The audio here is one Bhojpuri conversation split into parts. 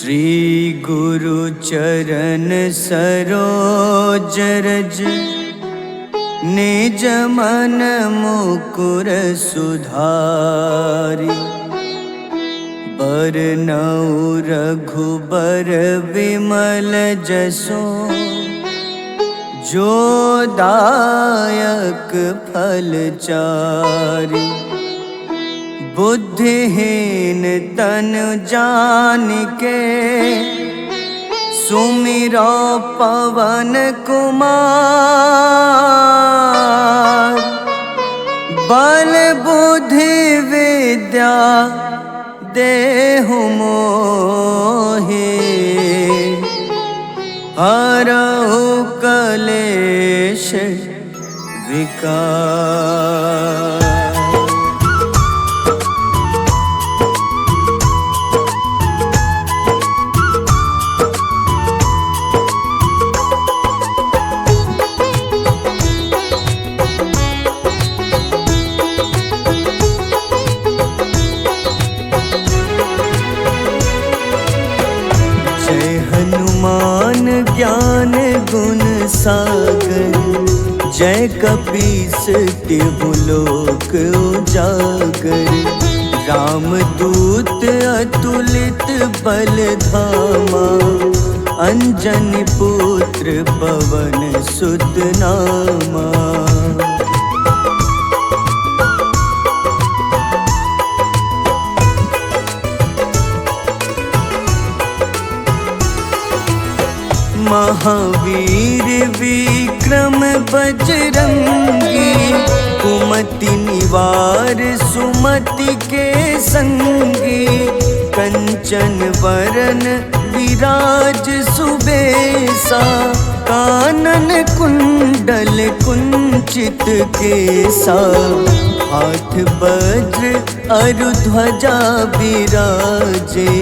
श्री गुरु चरण सरोज रज निज मन मुकुर सुधारि। बरनउँ रघुबर विमल जसो जो दायक फल चारि। बुद्धिहीन तनु जानिके सुमिरो पवन कुमार। बल बुद्धि विद्या देहु मोहि हरहु कलेश विकार। हनुमान ज्ञान गुण सागर जय कपीस तिहु लोक उजागर। रामदूत अतुलित बल धामा अंजनी पुत्र पवन सुत नामा। महावीर विक्रम बजरंगी कुमति निवार सुमति के संगी। कंचन वरन विराज सुबेसा कानन कुंडल कुंचित केसा। हाथ वज्र अरु ध्वजा बिराजे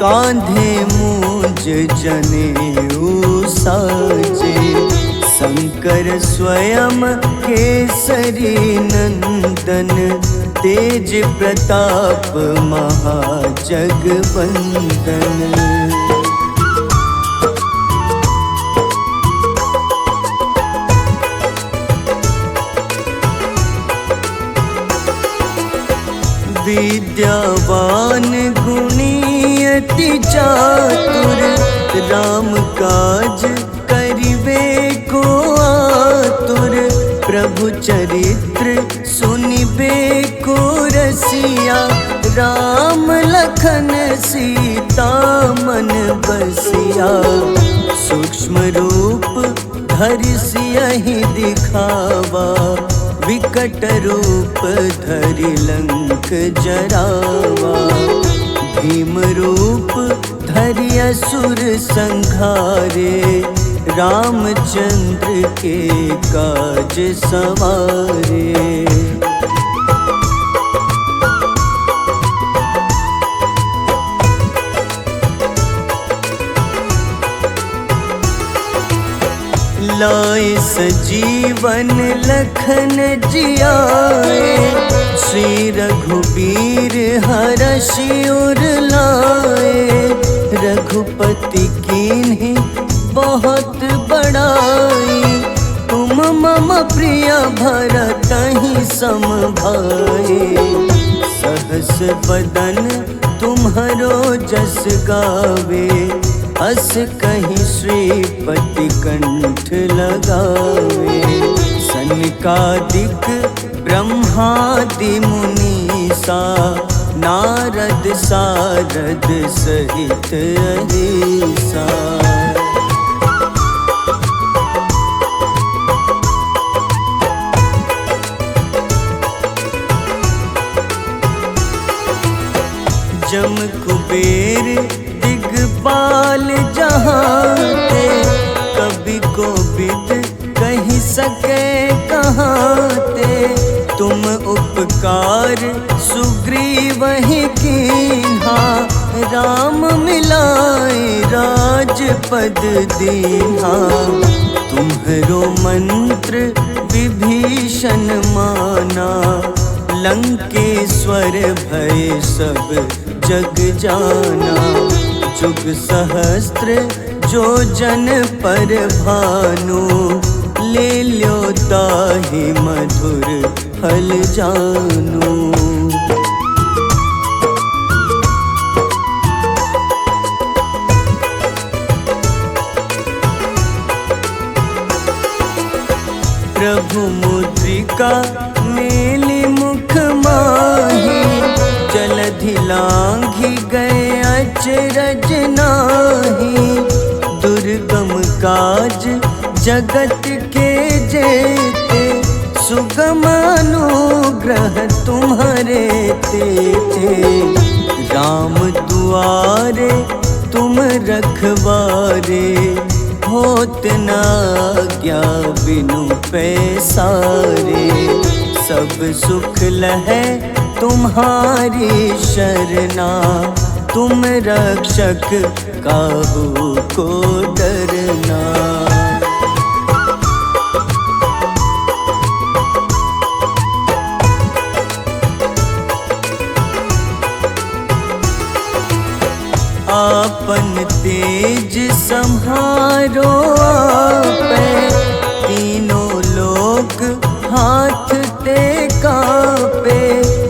कांधे मूंज जनेऊ साजे। शंकर स्वयं केसरी नंदन तेज प्रताप महाजगवंदन। विद्यावान गुणी अति चातुर राम काज करिबे को आतुर। प्रभु चरित्र सुनिबे को रसिया राम लखन सीता मन बसिया। सूक्ष्म रूप धरि सियहि दिखावा विकट रूप धरि लंक जरावा। भीम रूप धरि असुर संहारे रामचंद्र के काज सवारे। लाए सजीवन लखन जियाए श्री रघुबीर हरषि उर लाए। रघुपति कीन्ही बहुत बड़ाई तुम मम प्रिय भरतहि सम भाई। सहस बदन तुम्हरो जस गावे अस कहीं श्रीपति कंठ लगावे। सनकादिक ब्रह्मादि मुनीसा नारद सारद सहित अहिसा। जम कुबेर दिगपाल जहाँते कभी कोविद कही सके कहाँते। तुम उपकार सुग्रीवहि कीन्हा राम मिलाए राजपद दीन्हा। तुम्हरो मंत्र विभीषण माना लंकेश्वर भय सब जग जाना। जुग सहस्त्र जो जन पर भानु, ले ल्यो ताहि मधुर फल जानू। प्रभु मुद्रिका मेली मुख माही, जलधि लांघि गए अचरज नाही। दुर्गम काज जगत के जेते, सुगम अनुग्रह तुम्हारे तेते। राम दुआरे तुम रखवारे, होत न आज्ञा बिनु पैसारे। सब सुख लहै तुम्हारी शरणा, तुम रक्षक काहू को डरना। आपन तेज सम्हारो आपै, तीनों लोक हाथ ते कापे।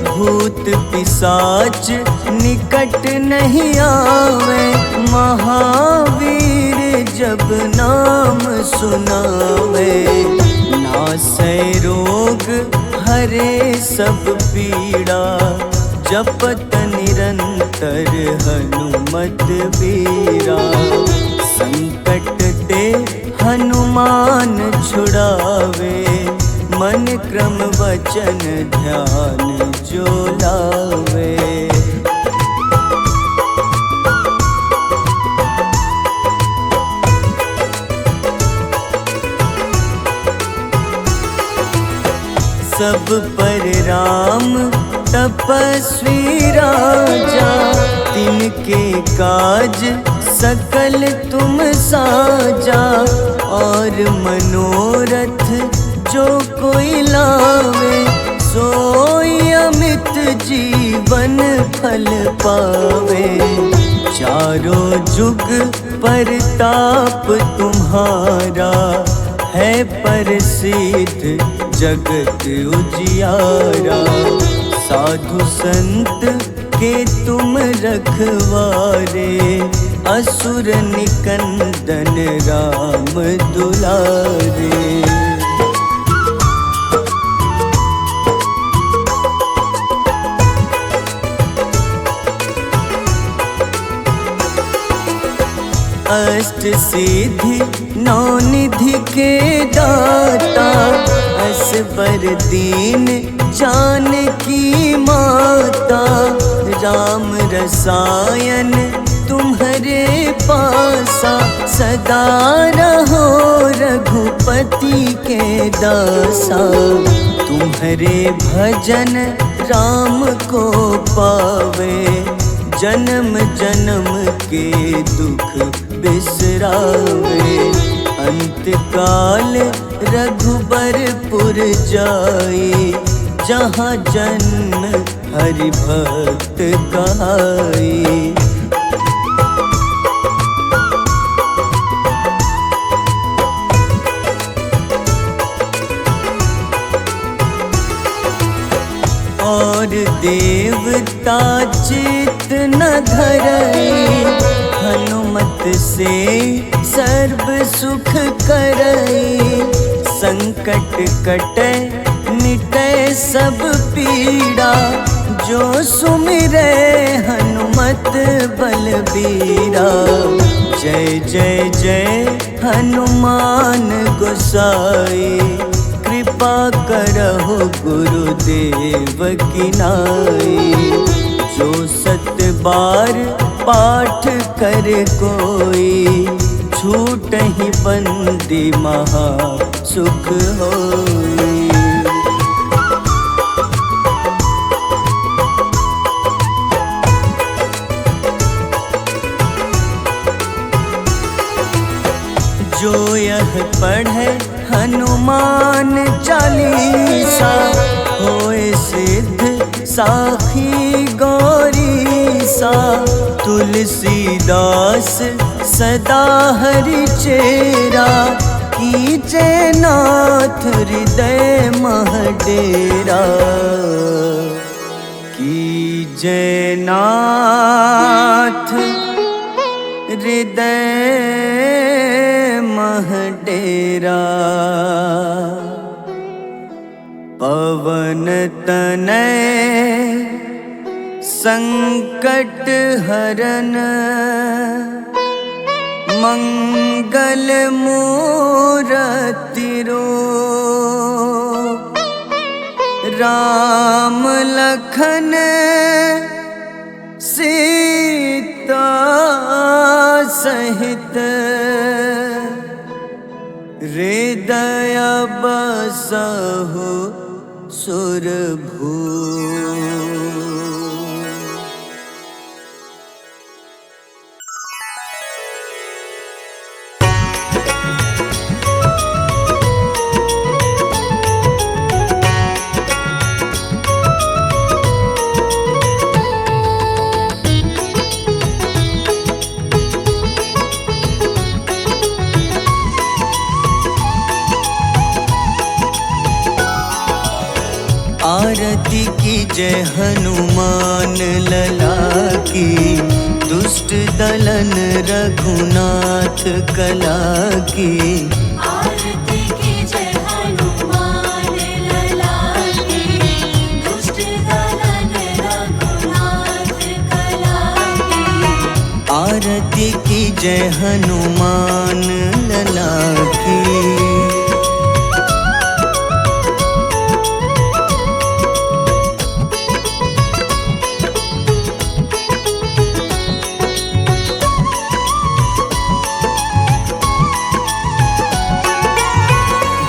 भूत पिशाच निकट नहीं आवे, महावीर जब नाम सुनावे। नासै रोग हरे सब पीड़ा, जपत निरंतर हनुमत बीरा। संकट ते हनुमान छुड़ावे, मन क्रम वचन ध्यान जो लावे। सब पर राम तपस्वी राजा, तिनके काज सकल तुम साजा। और मनोरथ जो कोई लावे, सोई अमित जीवन फल पावे। चारों जुग परताप तुम्हारा, है प्रसिद्ध जगत उजियारा। साधु संत के तुम रखवारे, असुर निकंदन राम दुलारे। अष्ट सिद्धि नौ निधि के दाता, असबर दीन जानकी माता। राम रसायन तुम्हारे पासा, सदा रहो रघुपति के दासा। तुम्हारे भजन राम को पावे, जन्म जन्म के दुख बिसरावे। अंत काल रघुबरपुर जाई, जहाँ जन्म हरि भक्त कहाई। और देवता चित न धरई, हनुमत से सर्व सुख करई। संकट कटै मिटै सब पीड़ा, जो सुमिरै हनुमत बलबीरा। जय जय जय हनुमान गोसाई, कृपा करहु गुरुदेव की नाई। जो 7 बार पाठ कर कोई, छूटहि बंदी महा सुख होई। जो यह पढ़े हनुमान चालीसा, होए सिद्ध साखी गौरीसा। तुलसीदास सदा हरि चेरा, कीजे नाथ हृदय मह डेरा। कीजे नाथ हृदय मह डेरा। पवन तनय संकट हरन, मंगल मूरति रूप। राम लखन सीता सहित, हृदय बसहु सुरभूप। आरती की जय हनुमान लला की, दुष्ट दलन रघुनाथ कला की। आरती की जय हनुमान लला की, दुष्ट दलन रघुनाथ कला की। आरती की जय हनुमान लला की।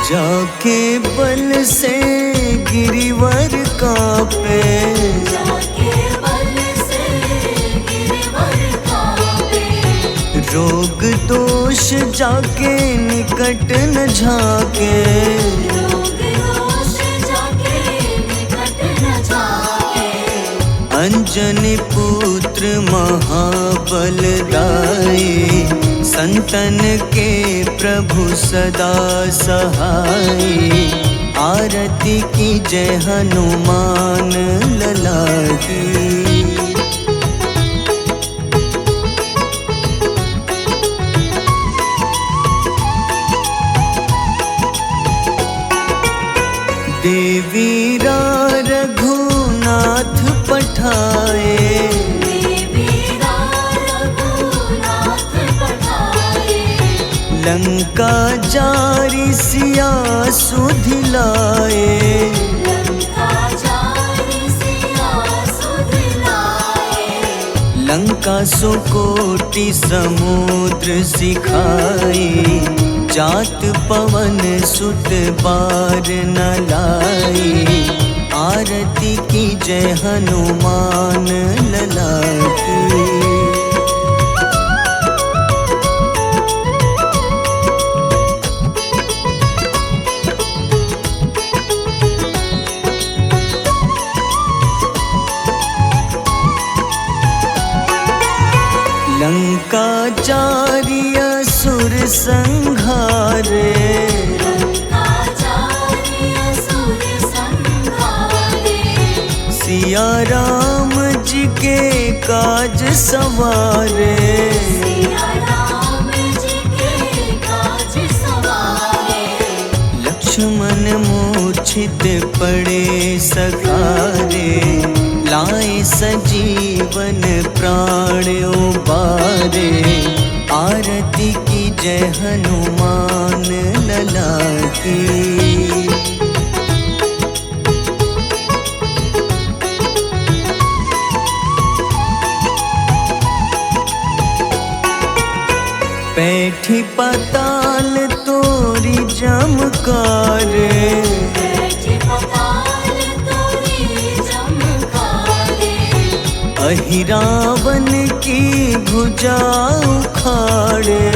जाके बल से गिरिवर कांपे, जाके बल से गिरिवर कांपे। रोग दोष जाके निकट न झाके। रोग दोष जाके निकट न झाके। अंजनी पुत्र महाबलदाई, संतन के प्रभु सदा सहाय। आरती की जय हनुमान लला की। देवीरा रघुनाथ पठाए, लंका जारी सिया सुधिलाए। लंका सुकोटि समुद्र सिखाए, जात पवन सुत बार न लाए। आरती की जय हनुमान लला की। लंका जारी असुर संहारे, सिया राम जी के काज सवारे। लक्ष्मण मूर्छित पड़े सखारे, लाए सजीवन प्राण उबारे। आरती की जय हनुमान लला की। बैठी पाताल तोरी जमकारे, अहि रावण की भुजा उखाड़े।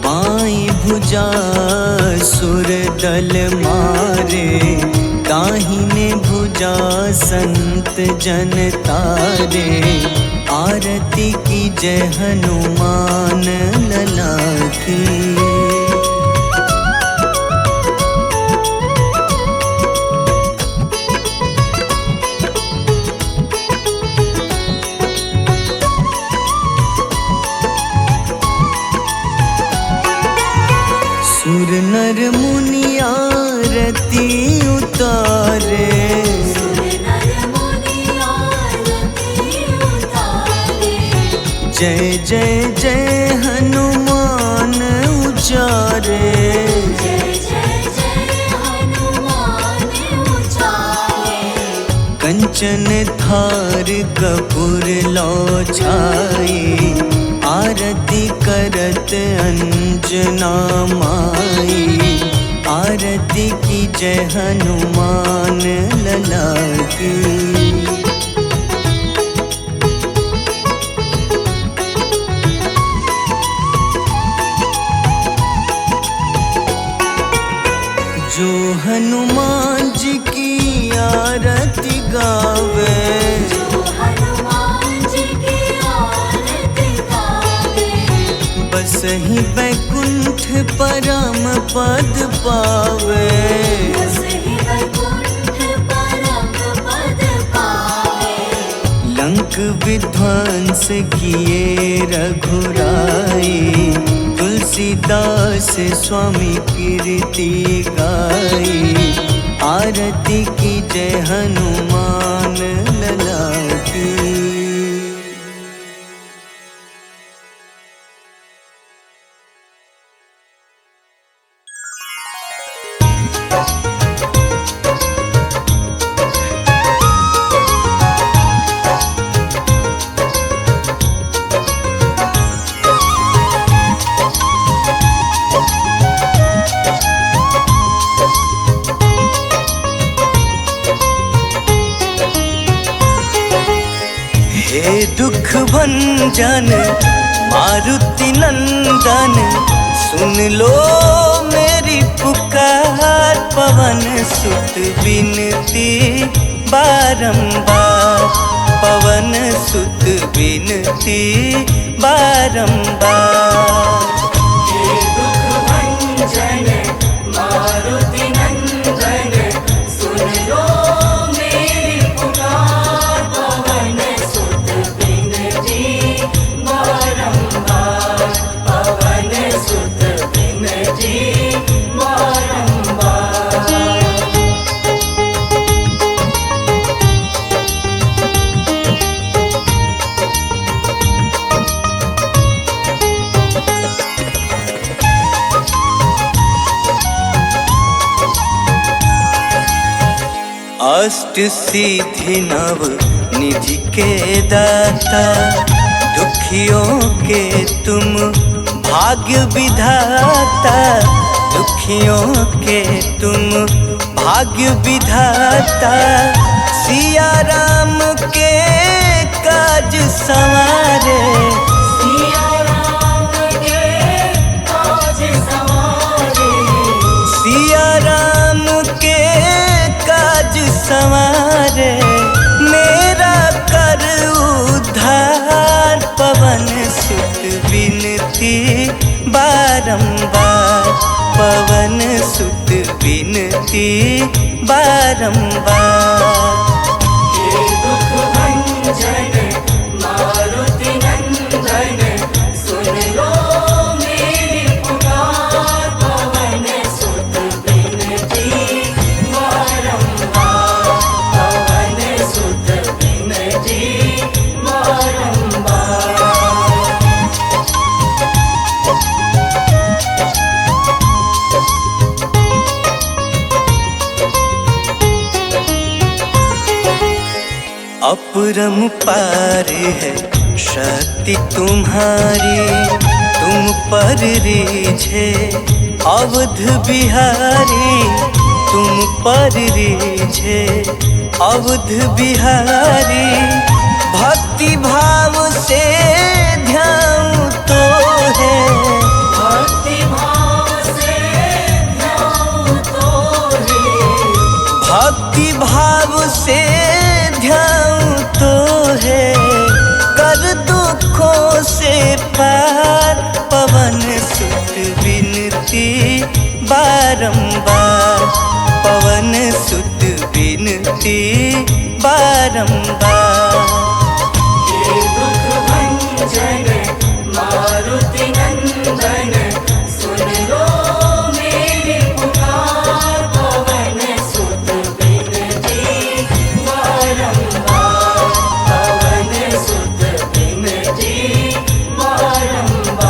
बाईं भुजा सुर दल मारे, दाहिने भुजा संत जन तारे, आरती की जय हनुमान लला की। सुर नर मुनि आरती उतारे, सुर नर मुनि आरती उतारे। जय जय जय हनुमान उचारे, जय जय जय हनुमान उचारे। कंचन थार कपूर लो छाई, आरती करत अंजना माई। आरती की जय हनुमान लला की। जो हनुमान जी की आरती गावे, जो हनुमान जी की आरती गावे। बस ही बैकुंठ परम पद पावे, बस ही वैकुंठ परम पद पावे। लंक विध्वंस किए रघुराई, तुलसीदास स्वामी कीर्ति गाई। आरती की जय हनुमान लला की। हे दुख भंजन मारुति नंदन, सुन लो मेरी पुकार। पवन सुत बिनती बारंबार, पवन सुत बिनती बारंबार। हे दुख भंजन मारुति नंदन, सुन लो मेरी पुकार। पवन सुत बिनती बारंबार, पवन सुत बिनती बारंबार। अष्ट सिद्धि नव निधि के दाता, दुखियों के तुम भाग्य विधाता। दुखियों के तुम भाग्य विधाता, सिया राम के काज संवारे। सिया राम के काज संवारे, सिया राम के काज संवारे। मेरा कर उद्धार, पवन सुत बिनती बारंबार, पवन सुत बिनती बारंबार। हे दुख भंजन मारुति नंदन, सुन लो मेरी पुकार। पवन सुत बिनती बारंबार, पवन सुत बिनती बारंबार। अपरंपार है शक्ति तुम्हारी, तुम पर रीझे अवध बिहारी। तुम पर रीझे अवध बिहारी। भक्ति भाव से ध्यान तो है, भक्ति भाव से ध्यान तो है। भक्त भक्ति भाव से ध्यान तो है, कर दुखों से पार। पवन सुत विनती बारंबार, पवन सुत विनती बारंबार। हे दुख भंजन मारुति नंदन, सुन लो मेरी पुकार। पवन सुत विनती बारंबार, पवन सुत विनती बारंबार।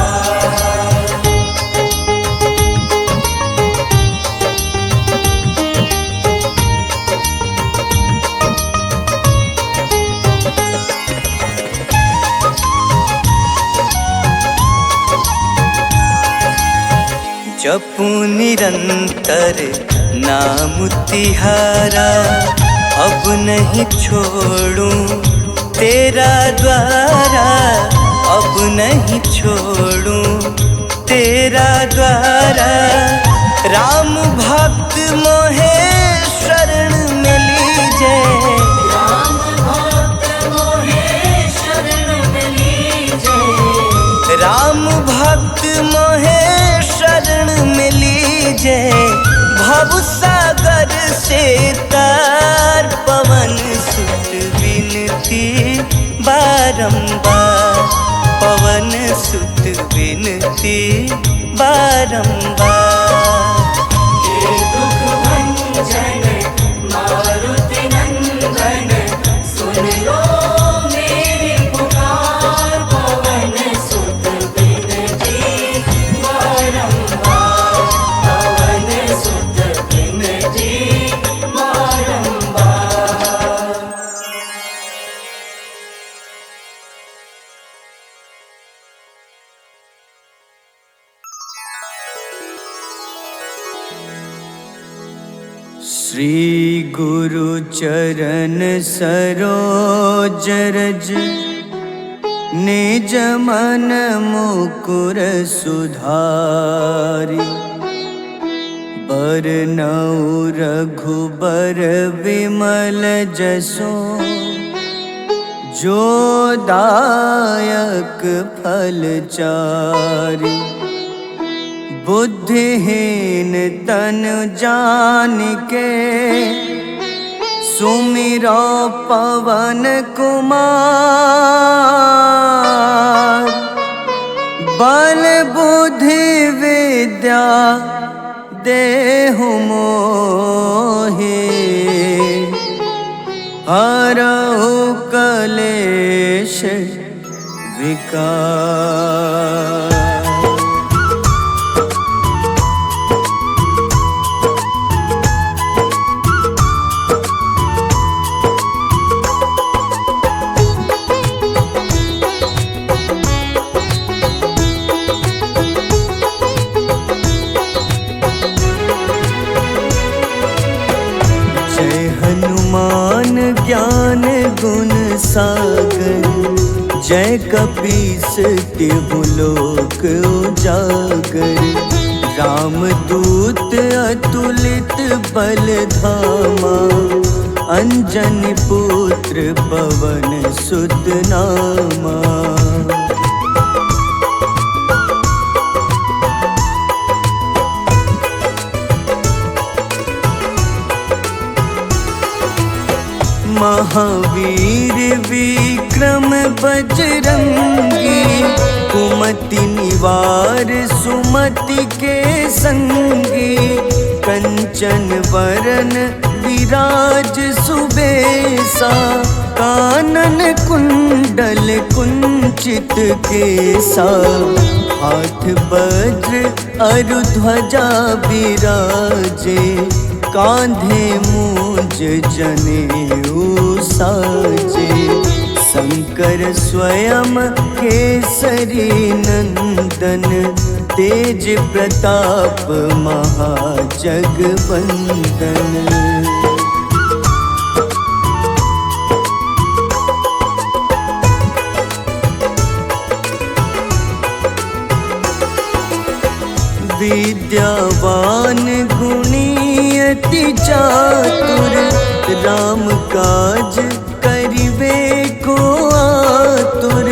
जपू निरंतर नाम तिहारा, अब नहीं छोड़ूं तेरा द्वारा, अब नहीं छोड़ूं तेरा द्वारा। राम भक्त मोहे शरण में लीजे, राम भक्त मोहे शरण में लीजे, राम भक्त मोहे शरण में लीजे। भव सागर से तार, पवन सुत विनती बारंबार, पवन सुत विनती बारंबार। हे दुख भंजन मारुति नंदन, सुन लो मेरी पुकार। पवन सुत विनती बारंबार, पवन सुत विनती बारंबार। श्री गुरु चरण सरोज रज, निज मन मुकुर सुधारि। बरनउँ रघुबर विमल जसो, जो दायक फल चारि। बुद्धिहीन तनु जानिके, सुमिरो पवन कुमार। बल बुद्धि विद्या देहु मोहि, हरहु कलेश विकार। हनुमान ज्ञान गुण सागर, जय कपीस तिहु लोक उजागर। रामदूत अतुलित बल धामा, अंजनी पुत्र पवन सुत नामा। महावीर विक्रम बजरंगी, कुमति निवार सुमति के संगी। कंचन वरन विराज सुबेसा, कानन कुंडल कुंचित केसा। हाथ वज्र अरु ध्वजा बिराजे, कांधे मूंज जनेऊ साजे। शंकर स्वयं केसरी नंदन, तेज प्रताप महाजगवंदन। विद्यावान गुणी अति चातुर, राम काज करिबे को आतुर,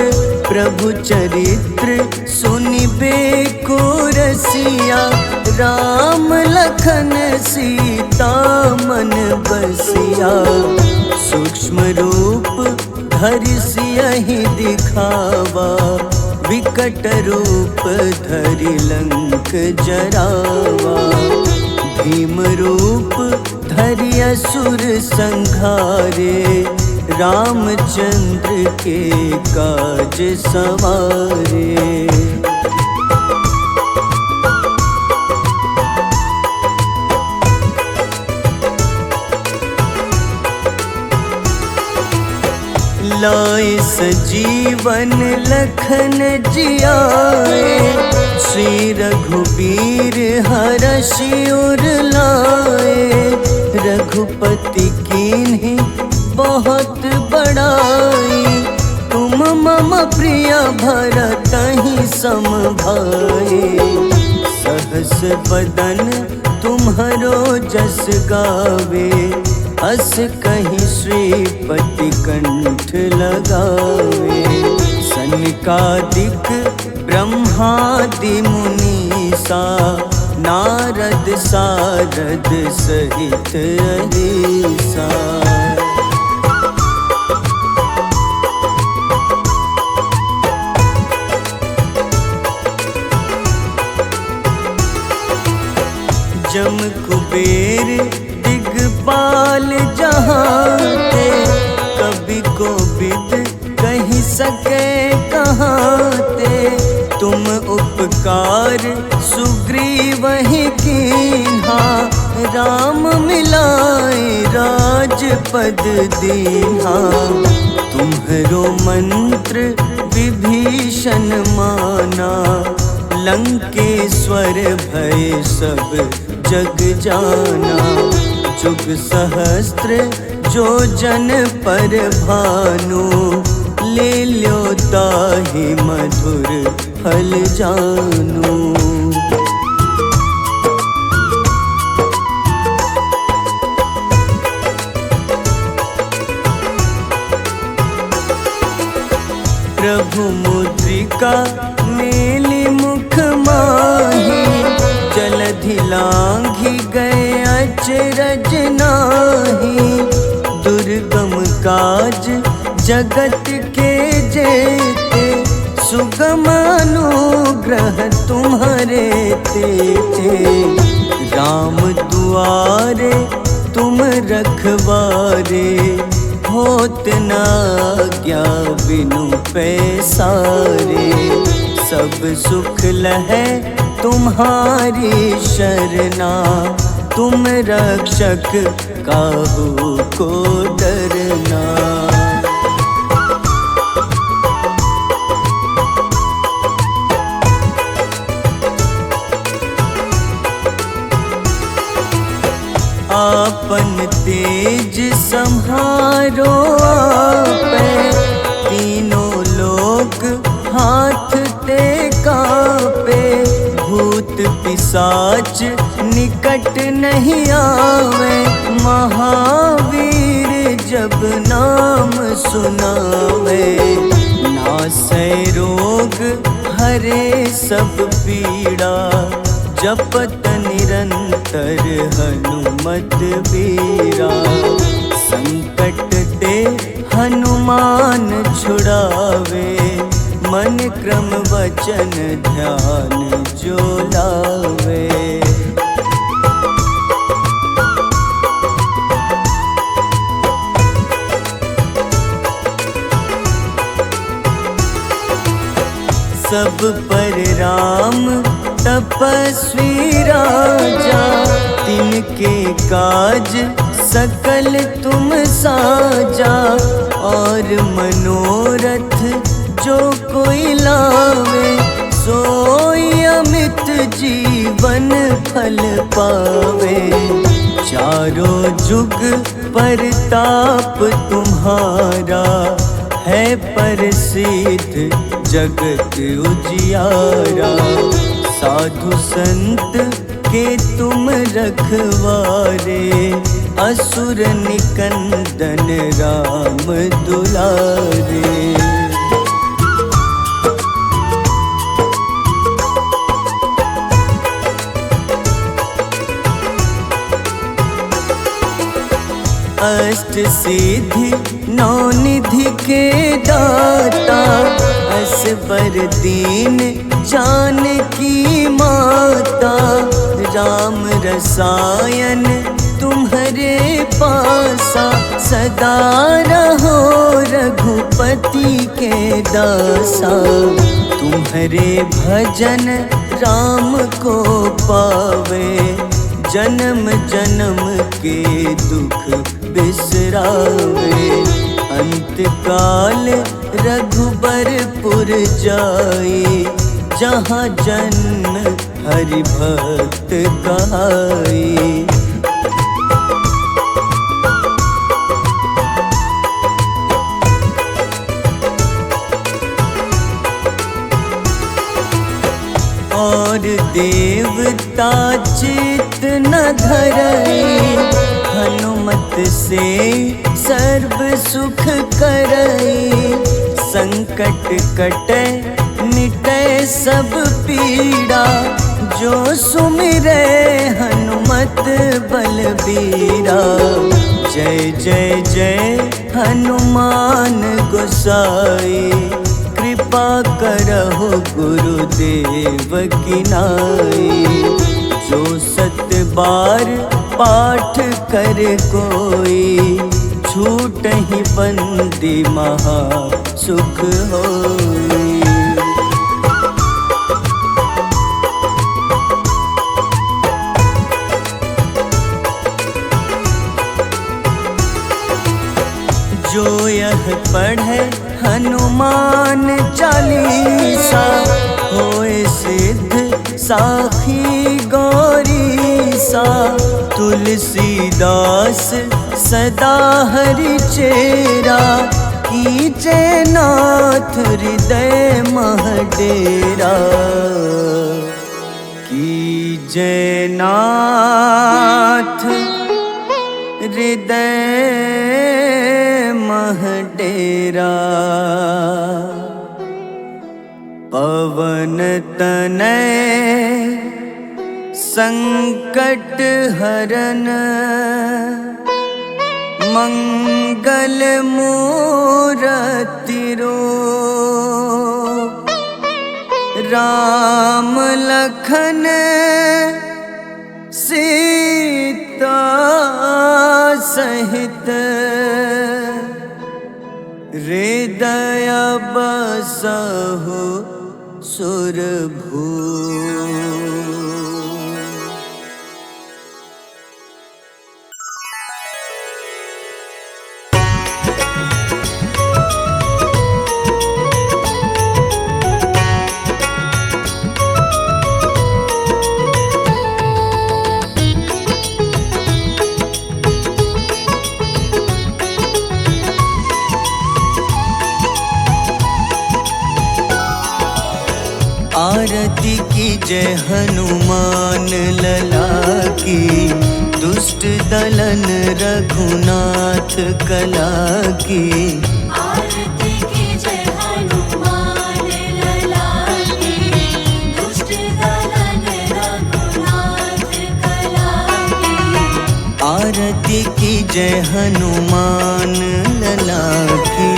प्रभु चरित्र सुनिबे को रसिया। राम लखन सीता मन बसिया, सूक्ष्म रूप धरि सियहि दिखावा। विकट रूप धरि लंक जरावा, भीम रूप धरि असुर संहारे। रामचंद्र के काज सवारे। लाए सजीवन लखन जियाए, श्री रघुबीर हरषि उर लाए। रघुपति कीन्ही बहुत बड़ाई, तुम मम प्रिय भरतहि सम भाई। सहस बदन तुम्हरो जस गावे, अस कहीं श्रीपति कंठ लगावे। सनकादिक ब्रह्मादि मुनीसा, नारद सारद सहित अहिसा। जम कुबेर दिगपाल जहाँते, कवि कोविद कहि सके कहाँते। तुम उपकार सुग्रीवहि कीन्हा, राम मिलाए राजपद दीन्हा। तुम्हरो मंत्र विभीषण माना, लंकेश्वर भय सब जग जाना। जुग सहस्त्र जो जन पर भानु, ले ल्यो ताहि मधुर फल जानू। प्रभु मुद्रिका मेलि मुख माही, जलधि लांघि गए अचरज नाही। दुर्गम काज जगत के जेते, सुगम अनुग्रह तुम्हारे तेते। राम दुआरे तुम रखवारे, होत न आज्ञा बिनु पैसारे। सब सुख लहै तुम्हारी शरणा, तुम रक्षक काहू को डरना। आपन तेज सम्हारो आपै, तीनों लोक हाथ ते कापे। भूत पिशाच निकट नहीं आवे, महावीर जब नाम सुनावे। नासै रोग हरे सब पीड़ा, जपत निरंतर हनुमत बीरा। संकट ते हनुमान छुड़ावे, मन क्रम वचन ध्यान जो लावे। सब पर राम तपस्वी राजा, तिनके काज सकल तुम साजा। और मनोरथ जो कोई लावे, सोई अमित जीवन फल पावे। चारों जुग परताप तुम्हारा, है प्रसिद्ध जगत उजियारा। साधु संत के तुम रखवारे, असुर निकंदन राम दुलारे। अष्ट सिद्धि नौ निधि के दाता, असबर दीन जानकी माता। राम रसायन तुम्हारे पासा, सदा रहो रघुपति के दासा। तुम्हारे भजन राम को पावे, जन्म जन्म के दुख बिसरावे। अंत काल रघुबरपुर जाई, जहाँ जन्म हरि भक्त कहाई। और देवता चित न धरई, हनुमत से सर्व सुख करई। संकट कटे मिटे सब पीड़ा, जो सुमिरे हनुमत बलबीरा। जय जय जय हनुमान गोसाई, कृपा करहु गुरुदेव की नाई। जो सत बार पाठ कर कोई, छूटहि बंदी महा सुख होई। जो यह पढ़े हनुमान चालीसा, होए सिद्ध साखी गौरीसा। तुलसीदास सदा हरि चेरा, कीजे नाथ हृदय मह डेरा। कीजे नाथ हृदय मह डेरा। पवन तनय संकट हरन, मंगल मूरति रूप। राम लखन सीता सहित, हृदय बसहु सुरभूप। आरती की जय हनुमान लला की, दुष्ट दलन रघुनाथ कला की। आरती की जय हनुमान लला की, दुष्ट दलन रघुनाथ कला की। आरती की जय हनुमान लला की।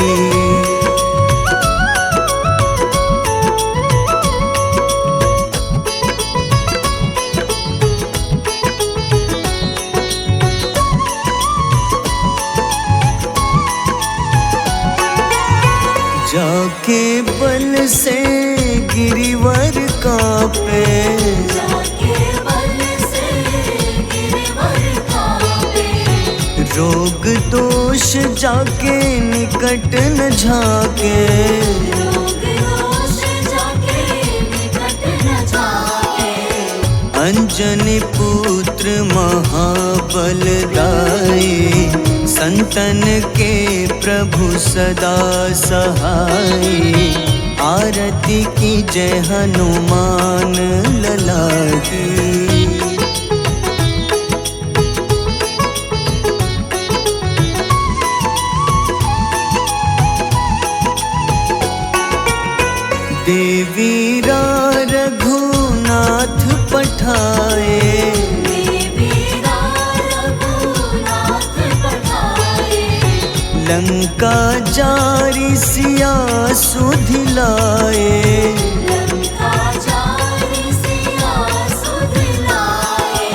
जाके बल से गिरिवर कांपे, जाके बल से गिरिवर कांपे। रोग दोष जाके निकट न झाके, रोग दोष जाके निकट न झाके। अंजनी पुत्र महाबलदाई, संतन के प्रभु सदा सहाय। आरती की जय हनुमान लला की। लंका जारी सिया सुधिलाए, लंका जारी सिया सुधिलाए।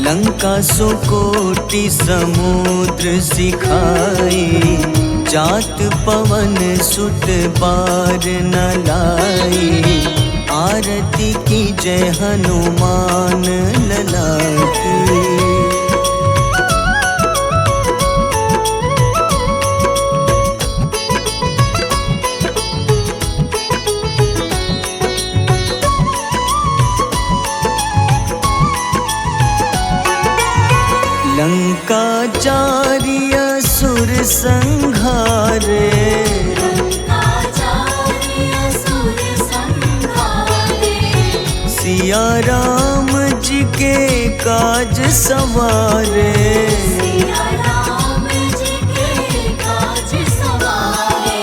लंका सो कोटि समुद्र सिखाए, जात पवन सुत बार न लाए। आरती की जय हनुमान लला की। लंका जारी असुर संघारे, लंका जारी असुर संघारे। सिया राम जी के काज सवारे, सिया राम जी के काज सवारे।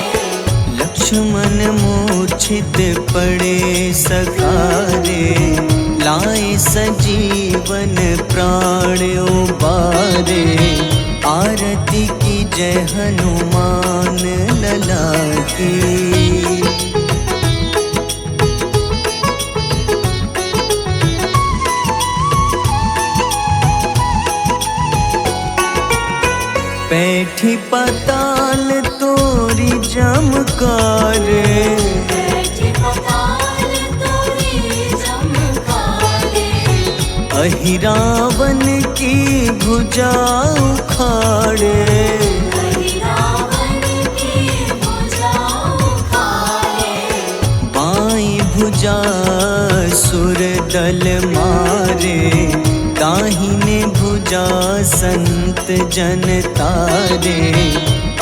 लक्ष्मण मूर्छित पड़े सखारे, लाए सजीवन प्राण उबारे। आरती की जय हनुमान लला की। बैठी पाताल तोरी जमकारे, बैठी पताल तोरी जमकारे। अहि रावण की भुजा उखाड़े, हरि रावण की भुजा उखाड़े। बाईं भुजा सुर दल मारे, दाहिने भुजा संत जन तारे।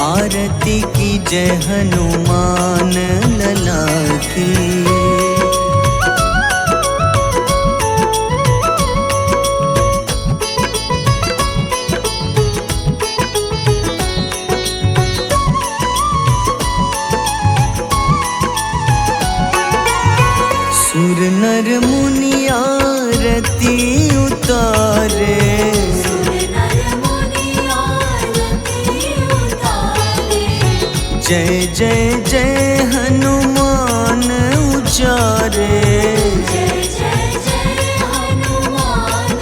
आरती की जय हनुमान लला की। सुर नर मुनि आरती उतारे, सुर नर मुनि आरती उतारे। जय जय जय हनुमान उचारे। जय जय जय हनुमान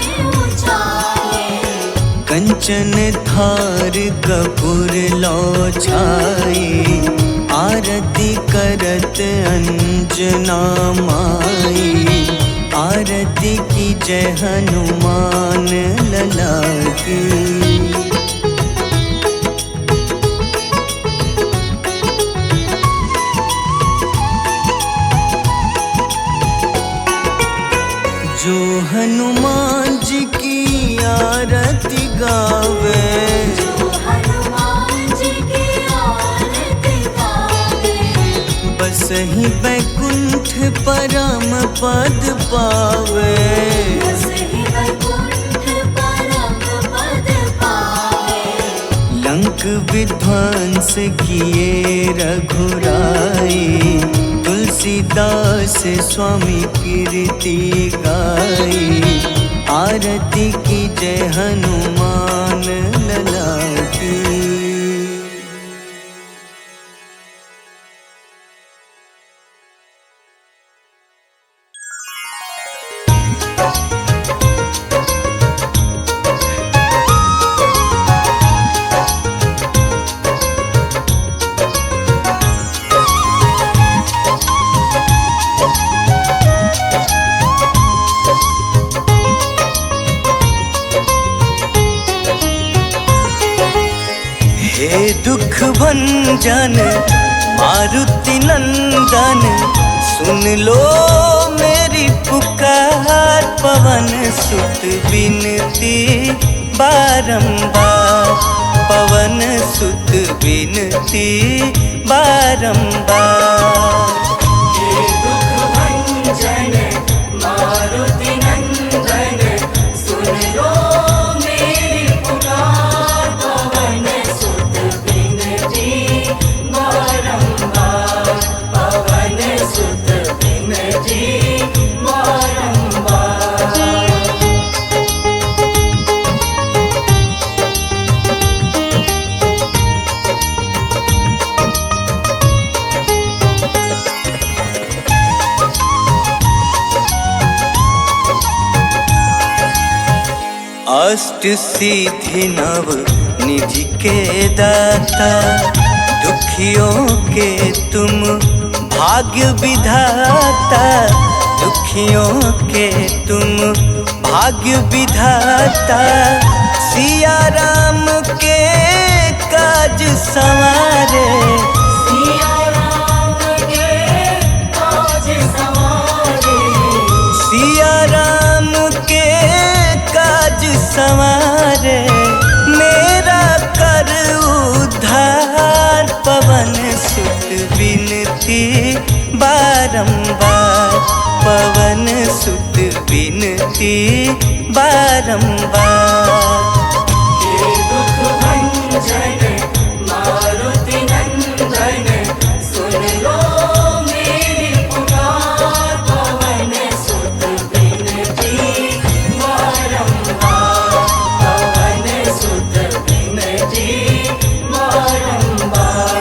उचारे। कंचन थार कपूर लो छाई, आरती करत अंजना माई। आरती की जय हनुमान लला की। जो हनुमान जी की आरती गावे, जो हनुमान जी की आरती गावे। बस ही बैकुंठ परम पद पावे। बस ही वैकुंठ परम पद पावे। लंक विध्वंस किए रघुराई, तुलसीदास स्वामी कीर्ति गाई। आरती की जय हनुमान लला की। हे दुख भंजन मारुति नंदन, सुन लो मेरी पुकार। पवन सुत विनती बारंबार, पवन सुत विनती बारंबार। हे दुख भंजन मारुति नंदन, सुन लो मेरी पुकार। पवन सुत विनती बारंबार, पवन सुत विनती बारंबार। अष्ट सिद्धि नव निधि के दाता, दुखियों के तुम भाग्य विधाता, दुखियों के तुम भाग्य विधाता। सिया राम के काज संवारे, सिया राम के काज संवारे, सिया राम के काज संवारे। मेरा कर उद्धार, पवन सुत विनती बारंबार, पवन सुत विनती बारंबार। हे दुख भंजन मारुति नंदन, सुन लो मेरी पुकार, पवन सुत विनती बारंबार, पवन सुत विनती बारंबार।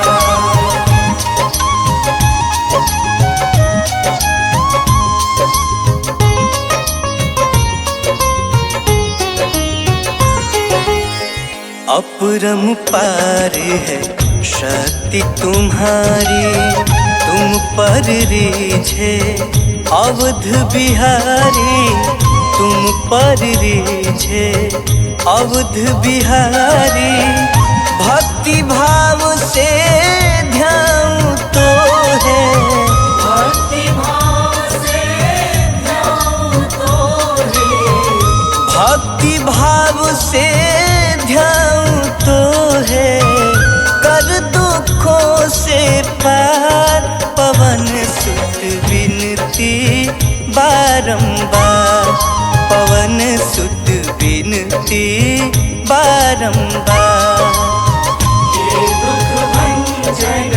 अपरंपार है शक्ति तुम्हारी, तुम पर रीझे अवध बिहारी, तुम पर रीझे अवध बिहारी। भक्ति भाव से ध्यान तो है, भक्ति भाव से ध्यान तो है, भक्ति भाव से ध्यान तो है। कर दुखों से पार, पवन सुत विनती बारंबार, पवन सुत विनती बारंबार। हे दुख भंजन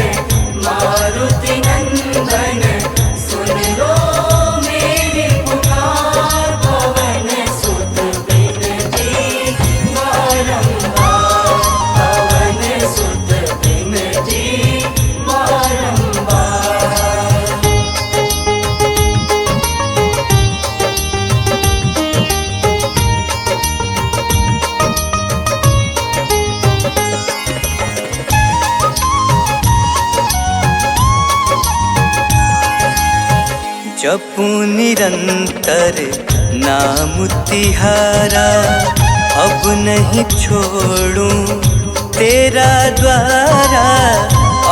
मारुति नंदन, सुन लो मेरी पुकार, पवन सुत विनती बारंबार, पवन सुत विनती बारंबार। जपू निरंतर नाम तिहारा, अब नहीं छोड़ूं तेरा द्वारा,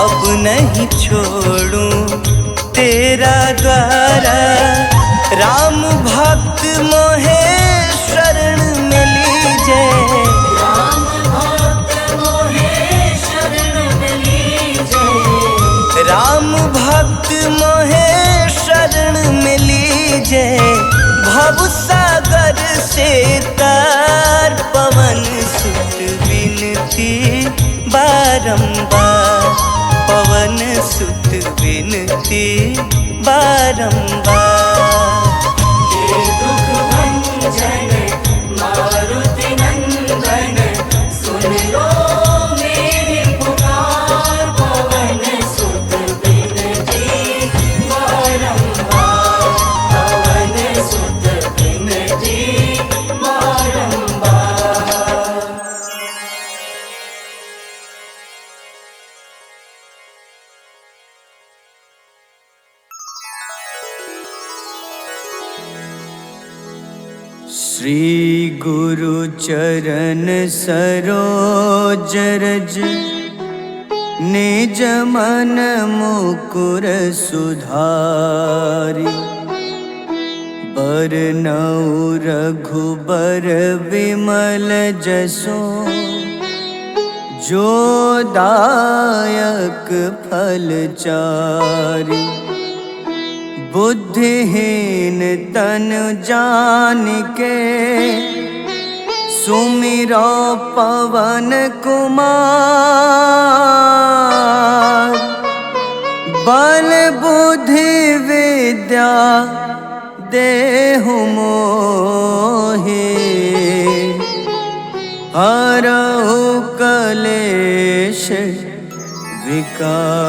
अब नहीं छोड़ूं तेरा द्वारा। राम भक्त मोहे शरण में लीजे, राम भक्त मोहे शरण में लीजे, राम भक्त मोहे शरण में लीजे। भव सागर से तार, पवन सुत विनती बारंबार, पवन सुत विनती बारंबार। हे दुख भंजन मारुति नंदन, सुन लो मेरी पुकार, पवन सुत विनती बारंबार, पवन सुत विनती बारंबार। श्री गुरु चरण सरोज रज, निज मन मुकुर सुधारि। बरनउँ रघुबर विमल जसो, जो दायक फल चारि। बुद्धिहीन तनु जानिके, सुमिरो पवन कुमार। बल बुद्धि विद्या देहु मोहि, हरहु कलेश विकार।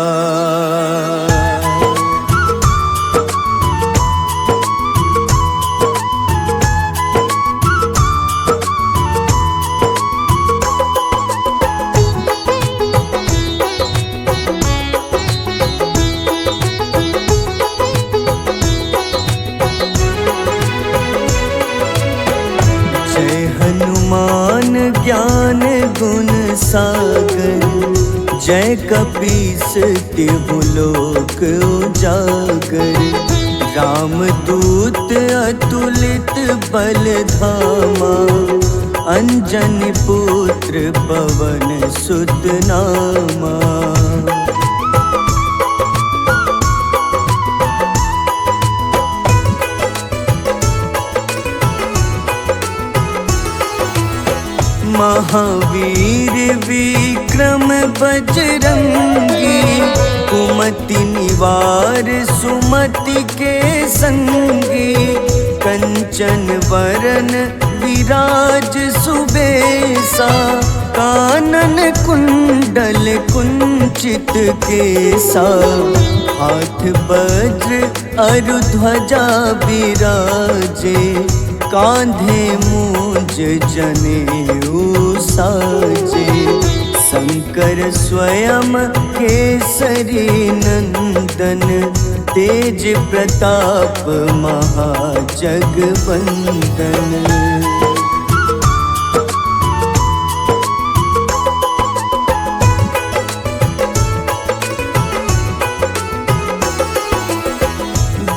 गुण सागर, जय कपीस तिहु लोक उजागर। रामदूत अतुलित बल धामा, अंजनी पुत्र पवन सुत नामा। महावीर विक्रम बजरंगी, कुमति निवार सुमति के संगी। कंचन वरन विराज सुबेसा, कानन कुंडल कुंचित केसा। हाथ वज्र अरु ध्वजा बिराजे, कांधे मूंज जनेऊ साजे। शंकर स्वयं केसरी नंदन, तेज प्रताप महाजगवंदन।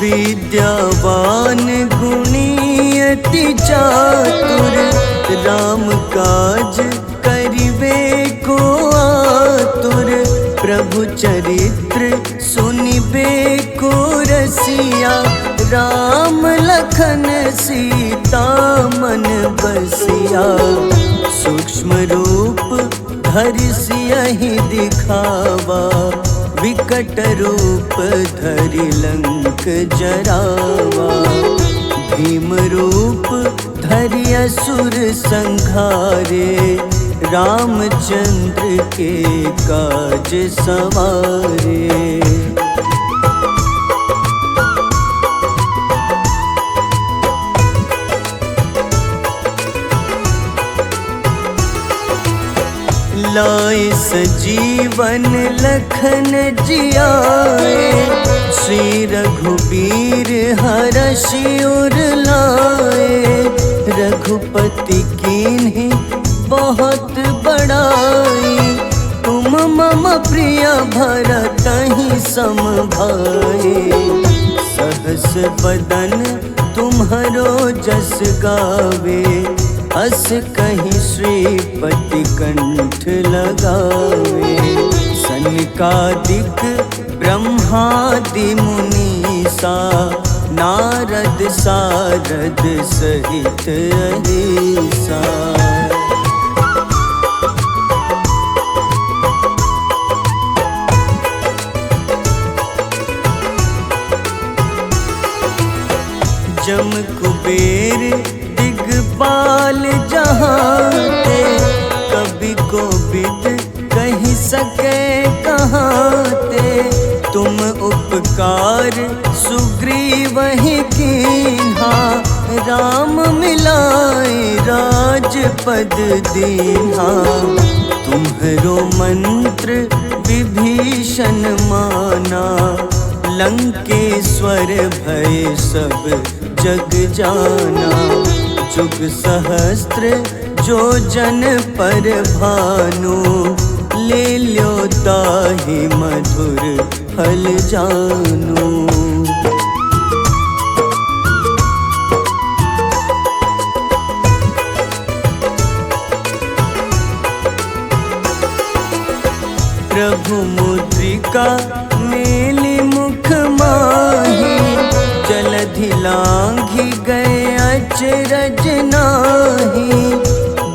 विद्यावान गुणी अति चातुर, राम काज करिबे को आतुर। प्रभु चरित्र सुनिबे को रसिया, राम लखन सीता मन बसिया। सूक्ष्म रूप धरि सियहि दिखावा, विकट रूप धरि लंक जरावा। भीम रूप धरि असुर संहारे, रामचंद्र के काज सवारे। लाए सजीवन लखन जियाए, श्री रघुबीर हरषि उर लाए। रघुपति कीन्ही बहुत बड़ाई, तुम मम प्रिय भरतहि सम भाई। सहस बदन तुम्हरो जस गावे, अस कहीं श्रीपति कंठ लगावे। सनकादिक ब्रह्मादि मुनीसा, नारद सारद सहित अहिसा। जम कुबेर दिगपाल जहाँते, कवि कोविद कहि सके कहाँते। तुम उपकार सुग्रीवहि कीन्हा, राम मिलाए राजपद दीन्हा। तुम्हरो मंत्र विभीषण माना, लंकेश्वर भय सब जग जाना। जुग सहस्त्र जो जन पर भानु, ले ल्यो ताहि मधुर फल जानू। प्रभु मुद्रिका मेली मुख माही, जलधि लांघि गए अचरज नाही।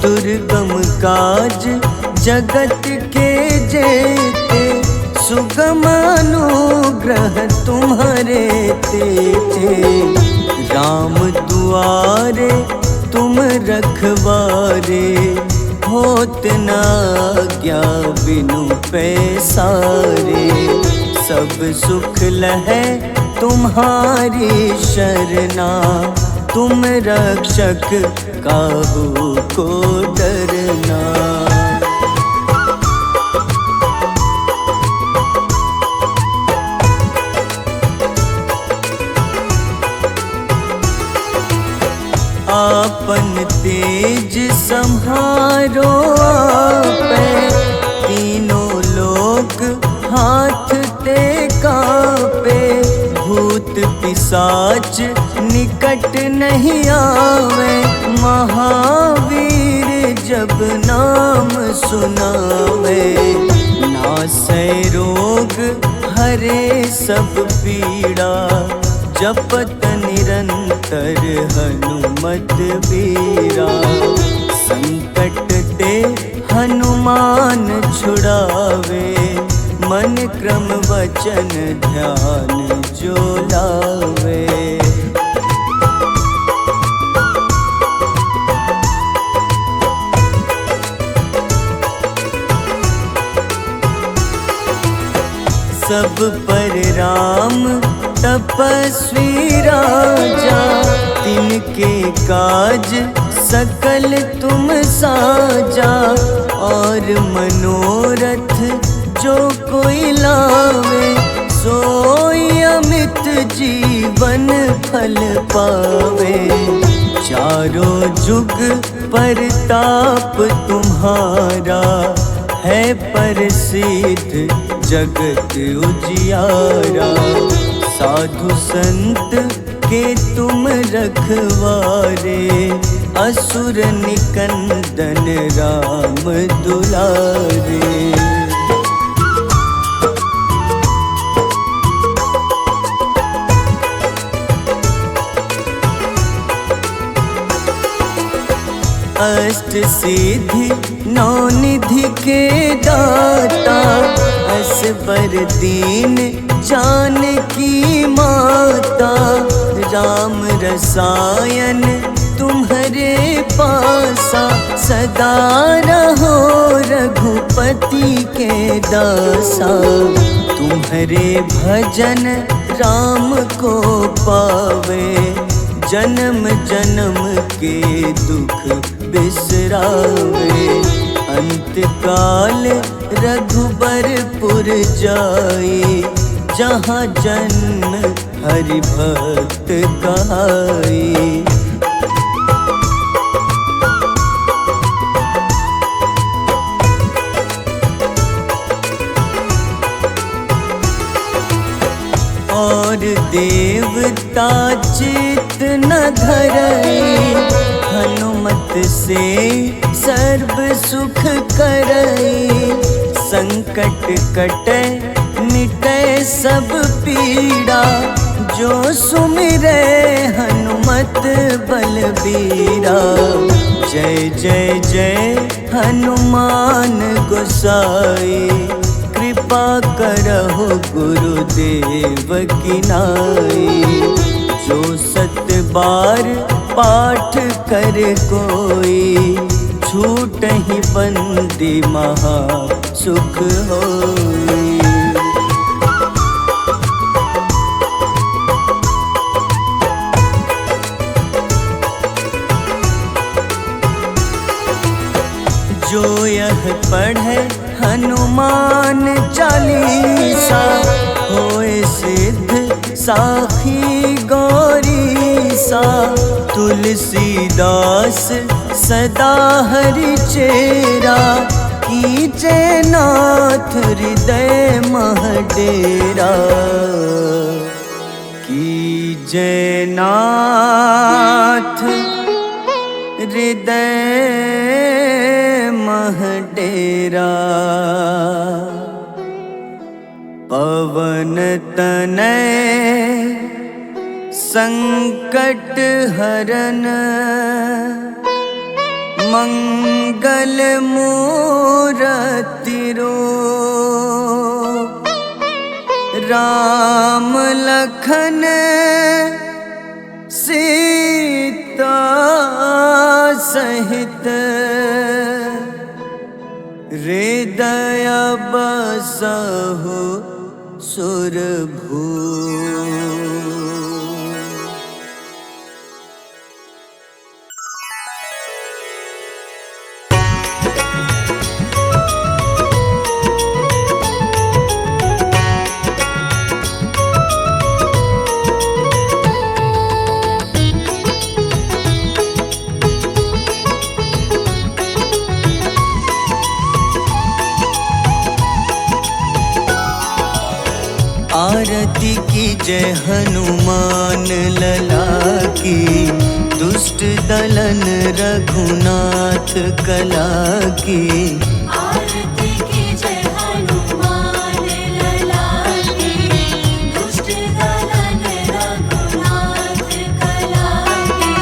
दुर्गम काज जगत के जेते, सुगम अनुग्रह तुम्हारे तेते। राम दुआरे तुम रखवारे, होत न आज्ञा बिनु पैसारे। सब सुख लहै तुम्हारी शरणा, तुम रक्षक काहू को डरना। आपन तेज सम्हारो पिशाच निकट नहीं आवे, महावीर जब नाम सुनावे। नासै रोग हरे सब पीड़ा, जपत निरंतर हनुमत बीरा। संकट ते हनुमान छुड़ावे, मन क्रम वचन ध्यान जो लावे। सब पर राम तपस्वी राजा, तिनके काज सकल तुम साजा। और मनोरथ जो कोई लावे, सोई अमित जीवन फल पावे। चारों जुग परताप तुम्हारा, है प्रसिद्ध जगत उजियारा। साधु संत के तुम रखवारे, असुर निकंदन राम दुलारे। अष्ट सिद्धि नौ निधि के दाता, असबर दीन जानकी माता। राम रसायन तुम्हारे पासा, सदा रहो रघुपति के दासा। तुम्हारे भजन राम को पावे, जन्म जन्म के दुख बिसरावे। अंत काल रघुबरपुर जाई, जहाँ जन्म हरि भक्त कहाई। और देवता चित न धरई, हनुमत से सर्व सुख करई। संकट कटे मिटे सब पीड़ा, जो सुमिरे हनुमत बलबीरा। जय जय जय हनुमान गोसाई, कृपा करहु गुरुदेव की नाई। जो सत बार पाठ कर कोई, छूटहि बंदी महा सुख होई। जो यह पढ़े हनुमान चालीसा, होए सिद्ध साखी गौरीसा। तुलसीदास सदा हरि चेरा, कीजे नाथ हृदय मह डेरा। कीजे नाथ हृदय मह डेरा। पवन तनय संकट हरन, मंगल मूरति रूप। राम लखन सीता सहित, हृदय बसहु सुरभूप। आरती की जय हनुमान लला की, दुष्ट दलन रघुनाथ कला की। आरती की जय हनुमान लला की, दुष्ट दलन रघुनाथ कला की।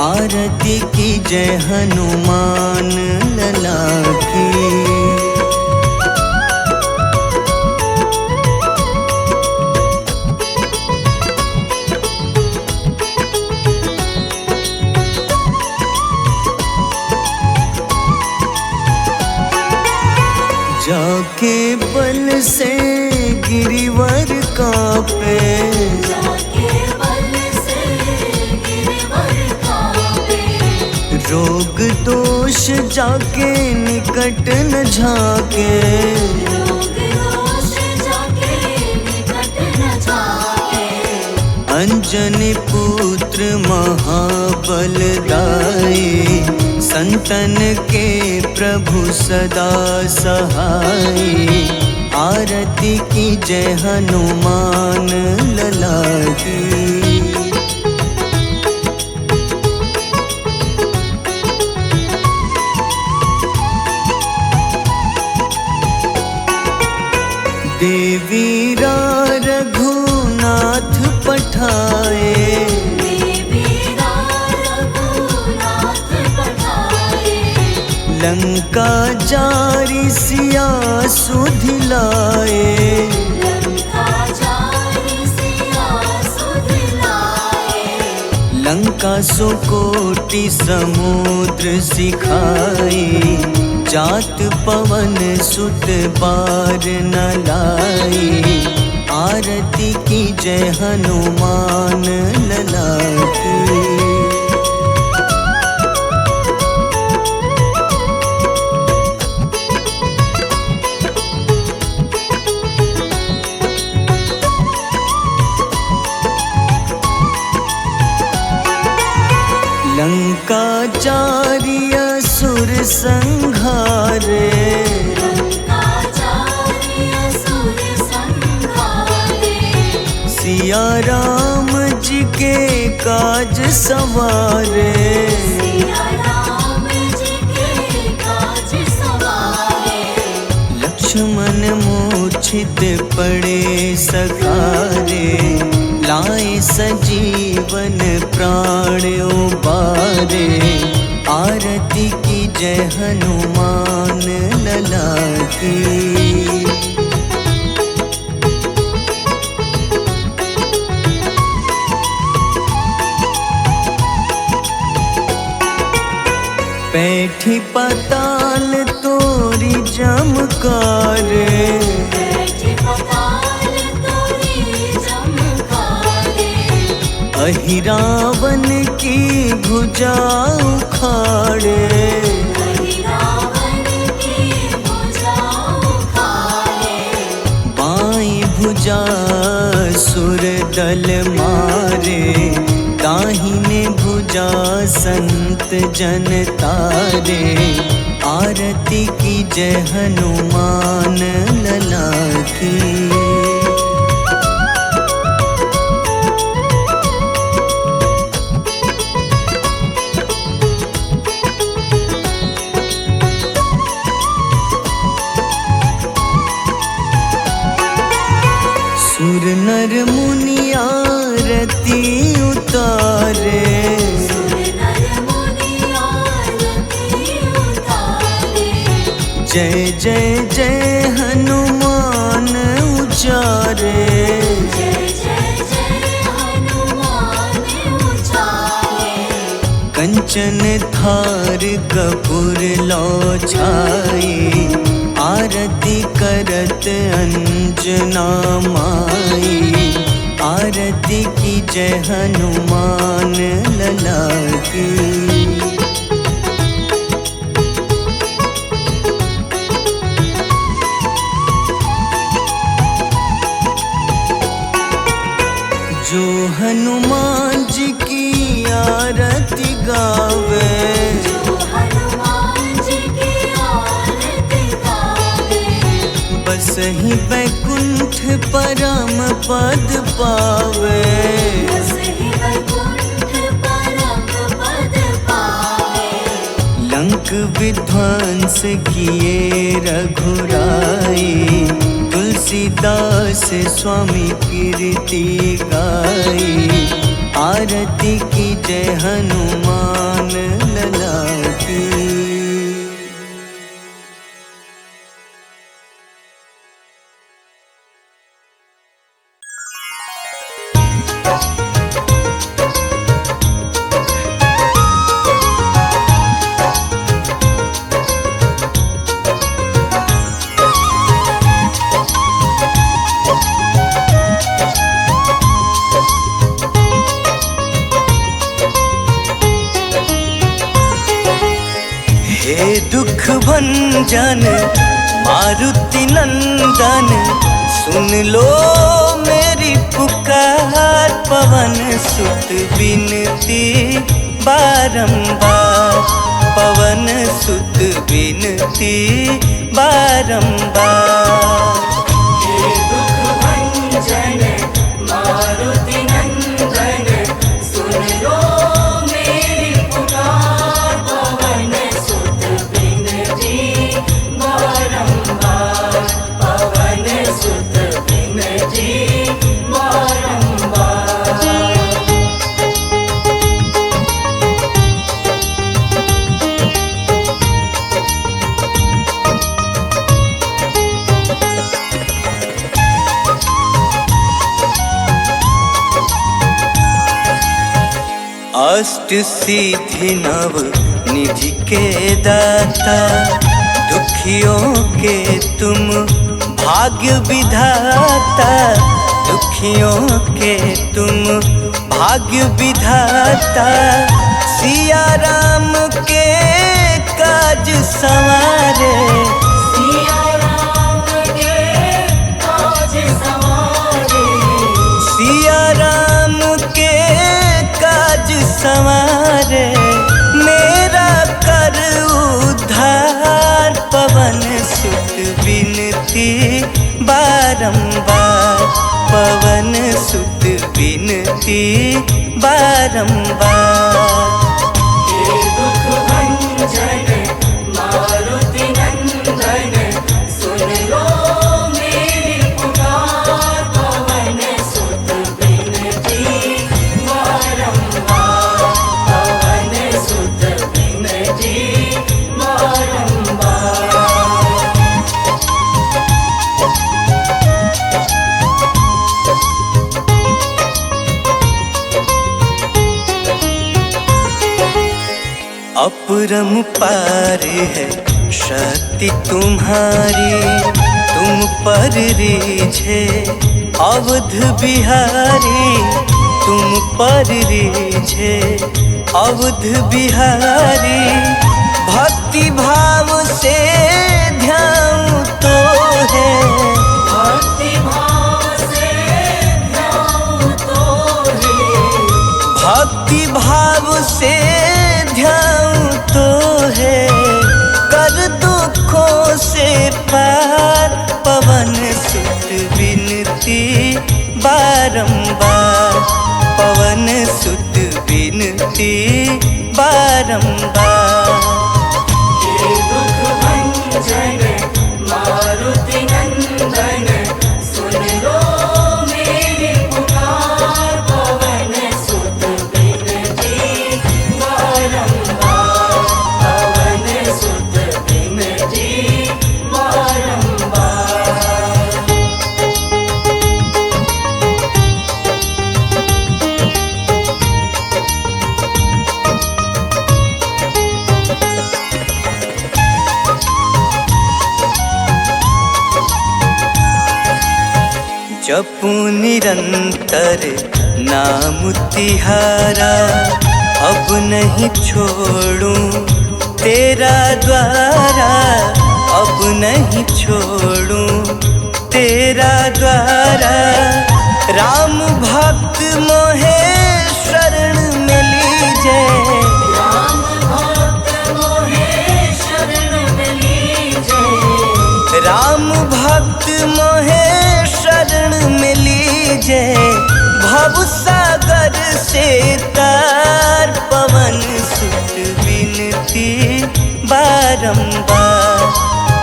आरती की जय हनुमान लला की। जाके बल से गिरिवर कांपे, जाके बल से गिरवर कांपे। रोग दोष जाके निकट न झाके। रोग दोष जाके निकट न झाके। अंजनी पुत्र महाबलदाई, संतन के प्रभु सदा सहाय। आरती की जय हनुमान लला की। देवीरा रघुनाथ पठाए, देवीरा रघुनाथ पठाए। लंका जारी सिया सुधिलाए। लंका जारी सिया सुधिलाए। लंका सुकोटि समुद्र सिखाई, जात पवन सुत बार न लाई। आरती की जय हनुमान लला की। लंका जारी असुर संघारे, लंका जारी असुर संघारे। सिया राम जी के काज सवारे। सिया राम जी के काज सवारे। लक्ष्मण मूर्छित पड़े सखारे, लाए सजीवन प्राण उबारे। आरती की जय हनुमान लला की। बैठी पाताल तोरी जमकारे, बैठी पाताल तोरी जमकारे। अहिरावन की भुजा उखाड़े। रावण की भुजा उखाड़े। बाईं भुजा सुर दल मारे, दाहिने भुजा संत जन तारे। आरती की जय हनुमान लला की। सुर नर मुनि आरती उतारे, सुर नर मुनि आरती उतारे। जय जय जय हनुमान उचारे। जय जय जय हनुमान उचारे। कंचन थार कपूर लो छाई, आरती करत अंजना माई। आरती की जय हनुमान लला की। जो हनुमान जी की आरती गावे, जो हनुमान जी की आरती गावे। बस बसहि बैकुंठ परम पद पावे। बसहि वैकुंठ परम पद पावे। लंक विध्वंस किए रघुराई, तुलसीदास स्वामी कीर्ति गाई। आरती की जय हनुमान लला की। हे दुख भंजन मारुति नंदन, सुन लो मेरी पुकार। पवन सुत विनती बारंबार, पवन सुत विनती बारंबार। हे दुख भंजन मारुति नंदन, सुन लो मेरी पुकार। पवन सुत विनती बारंबार, पवन सुत विनती बारंबार। अष्ट सिद्धि नव निधि के दाता, दुखियों के तुम भाग्य विधाता। दुखियों के तुम भाग्य विधाता, सिया राम के काज संवारे। सिया राम के काज संवारे। सिया राम के काज संवारे, मेरा कर उद्धार। पवन सुत विनती बारंबार, पवन सुत विनती बारंबार। हे दुख भंजन मारुति नंदन, सुन लो मेरी पुकार। पवन सुत विनती बारंबार, पवन सुत विनती बारंबार। अपरंपार है शक्ति तुम्हारी, तुम पर रीझे अवध बिहारी। तुम पर रीझे अवध बिहारी, भक्ति भाव से ध्यान तो है। भक्ति भाव से ध्यान तो है। भक्ति भाव से ध्यान तो है, कर दुखों से पार। पवन सुत विनती बारंबार, पवन सुत विनती बारंबार। हे दुख भंजन मारुति नंदन, सुन लो मेरी पुकार। पवन सुत विनती बारंबार, पवन सुत विनती बारंबार। जपू निरंतर नाम तिहारा, अब नहीं छोड़ूं तेरा द्वारा। अब नहीं छोड़ूं तेरा द्वारा। राम भक्त मोहे शरण में लीजे। राम भक्त मोहे शरण में लीजे। राम भक्त भक्त मोहे शरण में लीजे, भव सागर से तार। पवन सुत विनती बारंबार,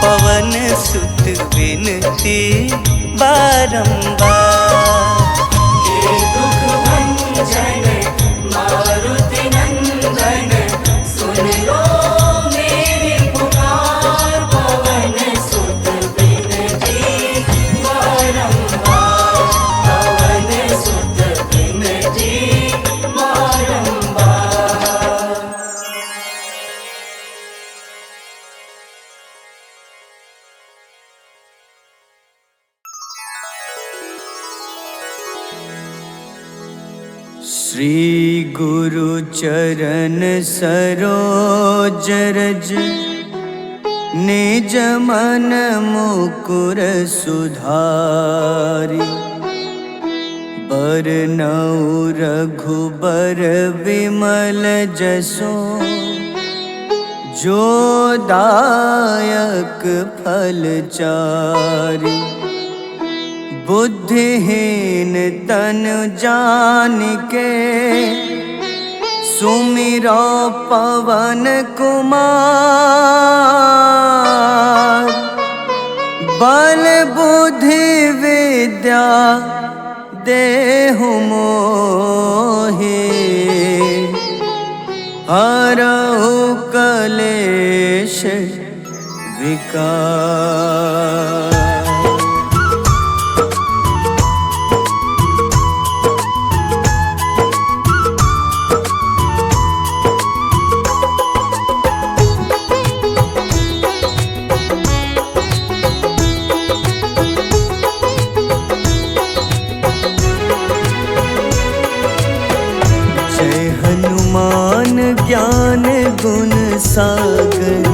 पवन सुत विनती बारंबार। हे दुख भंजन मारुति नंदन, सुन लो मेरी पुकार। पवन सुत विनती बारंबार, पवन सुत विनती बारंबार। श्री गुरु चरण सरोज रज, निज मन मुकुर सुधारि। बरनउँ रघुबर विमल जसो, जो दायक फल चारि। बुद्धिहीन तनु जानिके, सुमिरो पवन कुमार। बल बुद्धि विद्या देहु मोहि, हरहु कलेश विकार। हनुमान ज्ञान गुण सागर,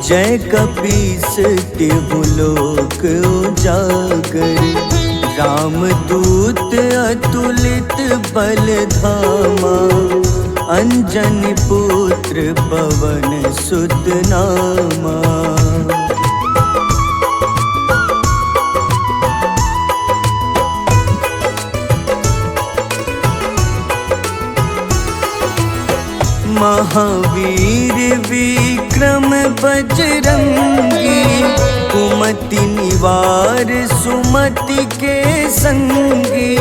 जय कपीस तिहु लोक उजागर। रामदूत अतुलित बल धामा, अंजनी पुत्र पवन सुत नामा। महावीर विक्रम बजरंगी, कुमति निवार सुमति के संगी।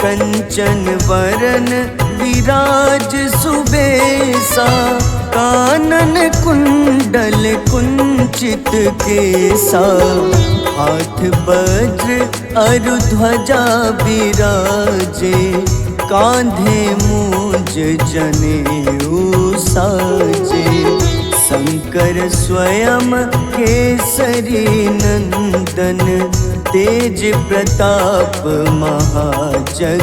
कंचन वरन विराज सुबेसा, कानन कुंडल कुंचित केसा। हाथ वज्र अरु ध्वजा बिराजे, कांधे मूंज जनेऊ साजे। शंकर स्वयं केसरी नंदन, तेज प्रताप महाजगवंदन।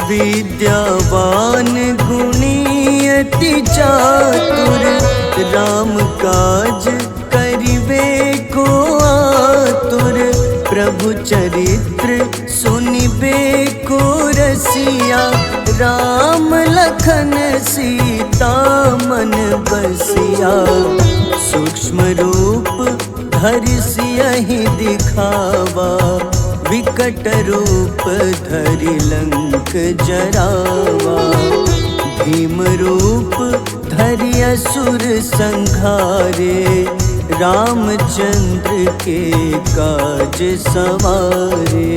विद्यावान गुणी अति चातुर, राम काज करिबे को आतुर। प्रभु चरित्र सुनिबे को रसिया, राम लखन सीता मन बसिया। सूक्ष्म रूप धरि सियहि दिखावा, विकट रूप धरि लंक जरावा। भीम रूप धरि असुर संहारे, रामचंद्र के काज सवारे।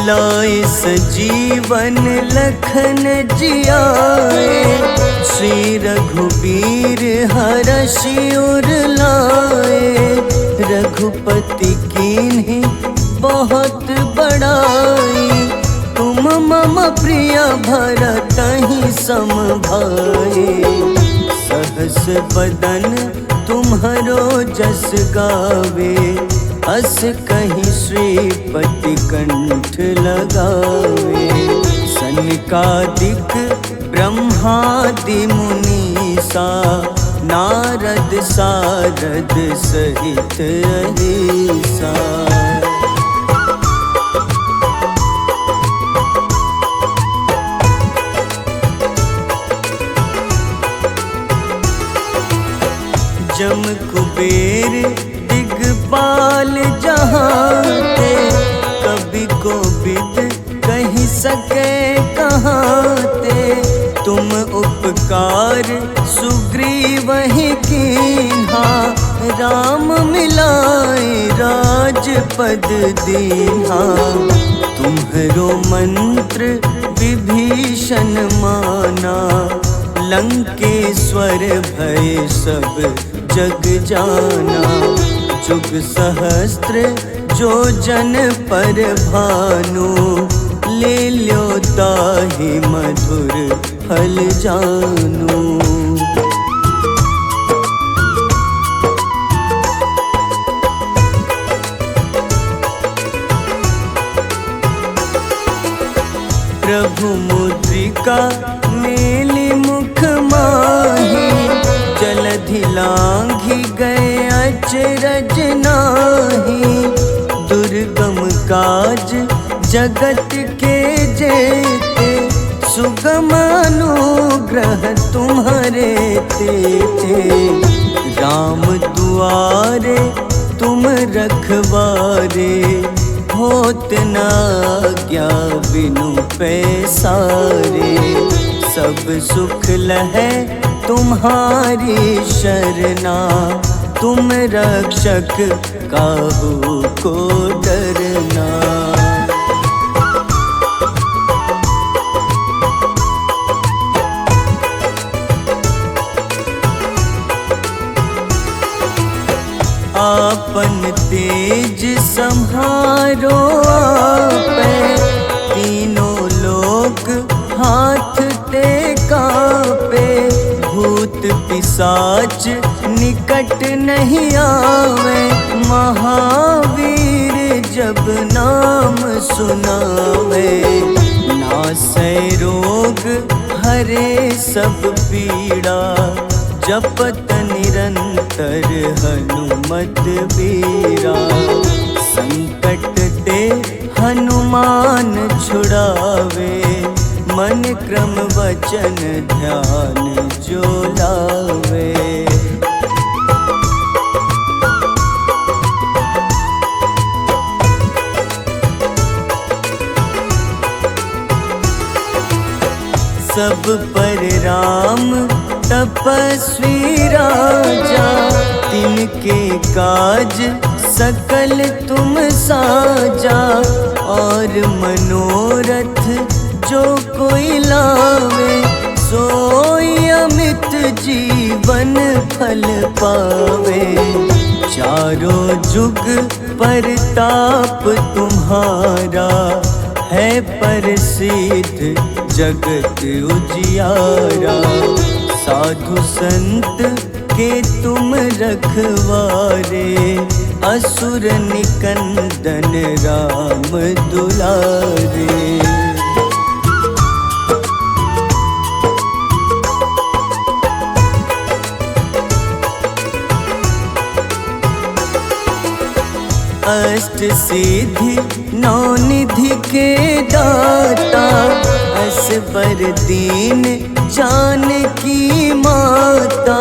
लाए सजीवन लखन जियाए, श्री रघुबीर हरषि उर लाए। रघुपति कीन्ही बहुत बड़ाई, तुम मम प्रिय भरतहि सम भाई। सहस बदन तुम तुम्हरो जस गावे, अस कहीं श्रीपति कंठ लगावे। सनकादिक ब्रह्मादि मुनीसा, नारद सारद सहित अहिसा। जम कुबेर दिगपाल जहाँते, कभी कोविद कही सके कहाँते। तुम उपकार सुग्रीव ही कीन्हा, राम मिलाए राजपद दीन्हा। तुम्हरो मंत्र विभीषण माना, लंकेश्वर भय सब जग जाना। जुग सहस्त्र जो जन पर भानु, ले ल्यो ताहि मधुर फल जानू। प्रभु मुद्रिका मेली मुख माही, जलधि लांघि गए अचरज नाही। दुर्गम काज जगत के जेते, सुगम अनुग्रह तुम्हारे तेते। राम दुआरे तुम रखवारे, होत न आज्ञा बिनु पैसारे। सब सुख लहै तुम्हारी शरणा, तुम रक्षक काहू को डरना। आपन तेज सम्हारो आपै, तीनों लोक हाथ टेका पे। भूत पिशाच निकट नहीं आवे, महावीर जब नाम सुनावे। नासै रोग हरे सब पीड़ा, जपत निरंतर हनुमत बीरा। संकट ते हनुमान छुड़ावे, मन क्रम वचन ध्यान जो लावे। सब पर राम तपस्वी राजा, तिनके काज सकल तुम साजा। और मनोरथ जो कोई लावे, सोई अमित जीवन फल पावे। चारों जुग परताप तुम्हारा, है प्रसिद्ध जगत उजियारा। साधु संत के तुम रखवारे, असुर निकंदन राम दुलारे। अष्ट सिद्धि नौ निधि के दाता, असबर दीन जानकी माता।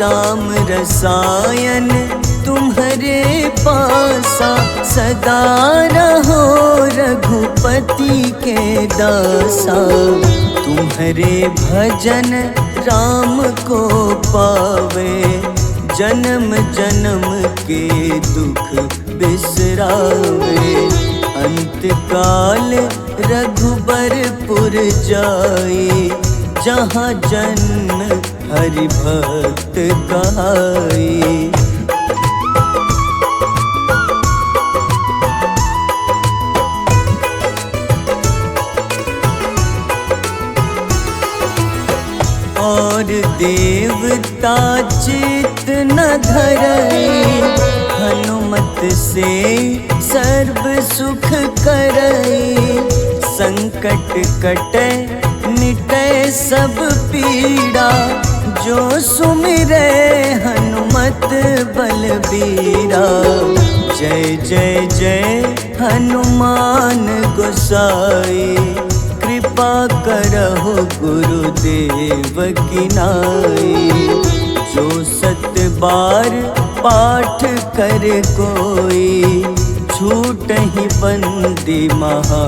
राम रसायन तुम्हारे पासा, सदा रहो रघुपति के दासा। तुम्हारे भजन राम को पावे, जन्म जन्म के दुख बिसरावे। अंत काल रघुबरपुर जाई, जहाँ जन्म हरि भक्त कहाई। और और देवता चित न धरई, हनुमत से सर्व सुख करई। संकट कटे मिटे सब पीड़ा, जो सुमिरे हनुमत बलबीरा। जय जय जय हनुमान गोसाई, कृपा करहु गुरुदेव की नाई। जो 7 बार पाठ कर कोई, छूटहि बंदी महा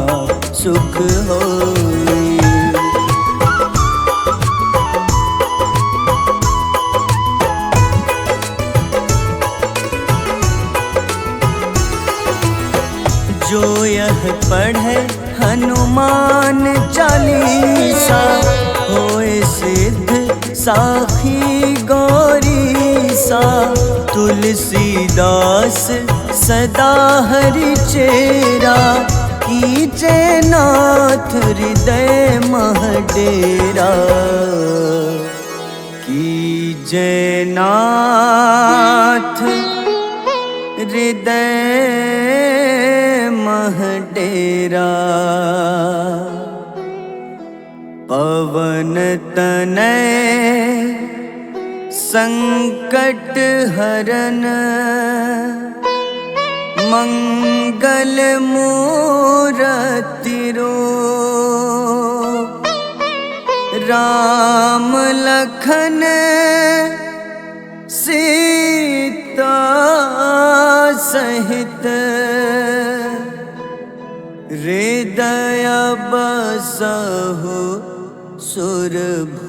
सुख होई। जो यह पढ़े हनुमान चालीसा, होए सिद्ध साखी गौरीसा। तुलसीदास सदा हरि चेरा, कीजे नाथ हृदय मह डेरा। कीजे नाथ हृदय मह डेरा। पवन तनय संकट हरन, मंगल मूरति रूप। राम लखन सीता सहित, हृदय बसहु सुरभूप।